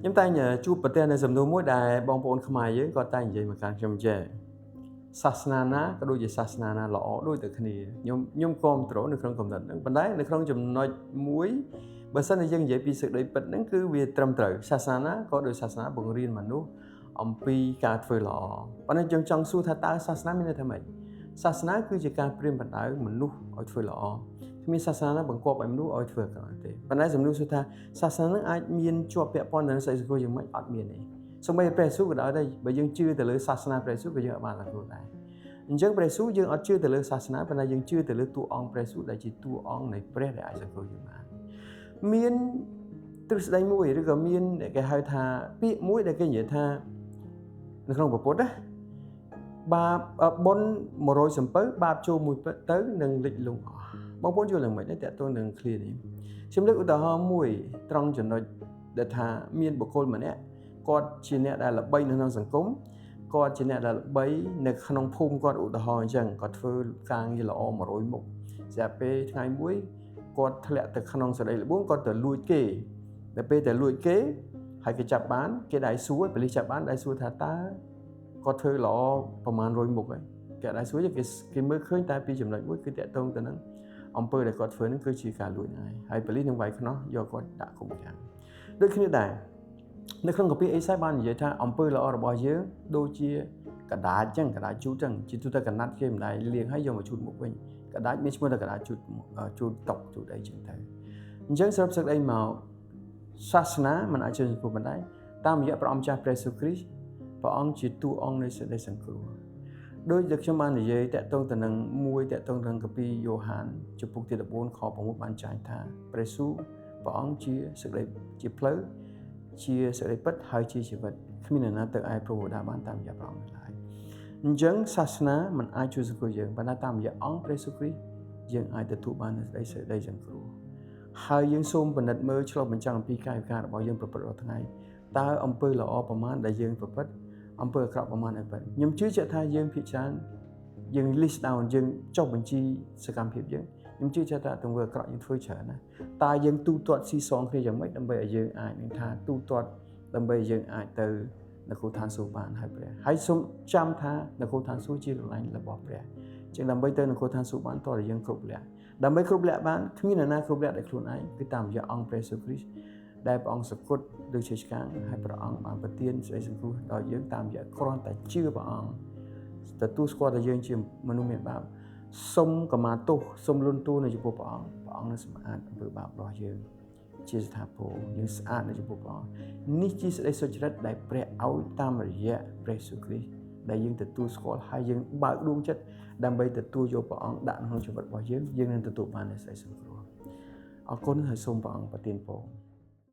Nhưng ta nhờ chu bật tên này sầm nô mỗi đại bong bồn khmaiយើងក៏តែនិយាយមកកាន់ខ្ញុំចេះសាសនាណាក៏ដូចជាសាសនាណាល្អដូចតែគ្នាខ្ញុំគ្រប់គ្រងនៅក្នុងកំណត់ហ្នឹងប៉ុន្តែនៅក្នុងចំណុចមួយបើសិនជាយើងនិយាយពីសេចក្តីពិតហ្នឹងគឺវាត្រឹមត្រូវសាសនាណាក៏ដូចសាសនាបង្រៀនមនុស្សអំពីការធ្វើល្អប៉ុន្តែយើងចង់សួរថាតើសាសនាមានន័យថាម៉េចសាសនាគឺជាការព្រាមបណ្ដៅមនុស្សឲ្យធ្វើល្អគ្មានសាសនាណាបង្គាប់ឲ្យមនុស្សឲ្យធ្វើអាក្រក់ទេប៉ុន្តែសំណួរសួរថាសាសនានឹងអាចមានជាប់ពាក់ព័ន្ធនឹងសេចក្តីសង្គ្រោះយ៉ាងម៉េចអត់មានទេសូម្បីព្រះយេស៊ូវក៏ដោយដែរបើយើងជឿទៅលើសាសនាព្រះយេស៊ូវក៏យើងអាចបានសង្គ្រោះដែរអញ្ចឹងព្រះយេស៊ូវយើងអត់ជឿទៅលើសាសនាប៉ុន្តែយើងជឿទៅលើតួអង្គព្រះយេស៊ូវដែលជាតួអង្គនៃព្រះដែលអាចសង្គ្រោះយើងបានមានទ្រឹស្ដីមួយឬក៏មានគេហៅថាពាក្យមួយដែលគេនិយាយថានៅក្នុងពុទ្ធណាបាបបុណ្យ100សំពៅបាបចូលមួយទៅនឹងលិចលង់អស់បងប្អូនយល់យ៉ាងម៉េចដែរតើតើនឹង clear នេះខ្ញុំលើកឧទាហរណ៍មួយត្រង់ចំណុចដែលថាមានបុគ្គលម្នាក់គាត់ជាអ្នកដែលល្បីនៅក្នុងសង្គមគាត់ជាអ្នកដែលល្បីនៅក្នុងភូមិគាត់ឧទាហរណ៍អញ្ចឹងគាត់ធ្វើការងារល្អ100មុខស្រាប់ពេលថ្ងៃមួយគាត់ធ្លាក់ទៅក្នុងសដីល្បួងគាត់ទៅលួចគេដល់ពេលទៅលួចគេហើយគេចាប់បានគេដៃសួរប៉ូលីសចាប់បានដៃសួរថាតើគាត់ធ្វើល្អប្រហែល100មុខហើយគេដៃសួរគេមើលឃើញតែពីចំណុចមួយគឺតាក់ទងទៅនឹងអំពើដែលគាត់ធ្វើនឹងគឺជាការលួចហើយប៉ូលីសនឹងវាយខ្នោះយកគាត់ដាក់គុកចាំដូចគ្នាដែរនៅក្នុងកាពីអេសាយបាននិយាយថាអំពើល្អរបស់យើងដូចជាกระดาษចឹងกระดาษជូតចឹងជាទូទៅកណាត់គេមិនដែរលាងហើយយកមកជូតមុខវិញกระดาษមានឈ្មោះថាกระดาษជូតតុជូតអីចឹងទៅអញ្ចឹងសរុបសេចក្តីមកសាសនាមិនអាចជួយសង្គ្រោះបានដែរតាមរយៈព្រះអង្គម្ចាស់ព្រះយេស៊ូវគ្រីស្ទព្រះអង្គជាតួអង្គនៃសេចក្តីសង្គ្រោះដោយដែលខ្ញុំបាននិយាយតាក់ទងទៅនឹងមួយតាក់ទងទៅនឹងកាពីយ៉ូហានជំពូកទី14ខ6បានចែងថាព្រះយេស៊ូវព្រះអង្គជាសេចក្តីជាផ្លូវជាសេចក្តីពិតហើយជាជីវិតគ្មានអ្នកណាទៅឯព្រះវតាបានតាមរយៈព្រះអង្គឡើយអញ្ចឹងសាសនាមិនអាចជួយសង្គ្រោះយើងប៉ុន្តែតាមរយៈអង្គព្រះយេស៊ូវគ្រីស្ទយើងអាចទទួលបានសេចក្តីសង្គ្រោះហើយយើងសូមពិនិត្យមើលឆ្លុះបញ្ចាំងអំពីកាយវិការរបស់យើងប្រព្រឹត្តរាល់ថ្ងៃតើអំពើល្អប្រមាណដែលយើងប្រព្រឹត្តអំពើអាក្រក់ប្រមាណឯប៉ុណ្ណឹងខ្ញុំជឿជាក់ថាយើងភាគច្រើនយើង list down យើងចុះបញ្ជីសកម្មភាពយើងខ្ញុំជឿជាក់ថាទង្វើអាក្រក់យើងធ្វើច្រើនណាតើយើងទូទាត់ស៊ីសងគ្នាយ៉ាងម៉េចដើម្បីឲ្យយើងអាចនឹងថាទូទាត់ដើម្បីយើងអាចទៅនគរឋានសួគ៌បានហើយព្រះហើយសូមចាំថានគរឋានសួគ៌ជាកន្លែងរបស់ព្រះចឹងដើម្បីទៅនគរឋានសួគ៌បានតើយើងគ្រប់លក្ខដើម្បីគ្រប់លក្ខបានគ្មាននរណាគ្រប់លក្ខដោយខ្លួនឯងគឺតាមរយៈអង្គព្រះយេស៊ូវគ្រីស្ទដែលព្រះអង្គសគត់ដូចជាឆ្កាងហើយព្រះអង្គបានប្រទានសេចក្តីសង្គ្រោះដល់យើងតាមរយៈគ្រាន់តែជឿព្រះអង្គទទួលស្គាល់ថាយើងជាមនុស្សមានបាបសូមកម្មាទោសសូមលន់តួនៅចំពោះព្រះអង្គនឹងសម្អាតអំពើបាបរបស់យើងជាស្ថាពរយើងស្អាតនៅចំពោះព្រះអង្គនេះជាសេចក្តីសុចរិតដែលព្រះឲ្យតាមរយៈព្រះយេស៊ូវគ្រីស្ទដែលយើងទទួលស្គាល់ហើយយើងបើកដួងចិត្តដើម្បីទទួលយកព្រះអង្គដាក់ក្នុងជីវិតរបស់យើងនឹងទទួលបានសេចក្តីសង្គ្រោះអរគុណហើយសូមព្រះអង្គប្រទានពរ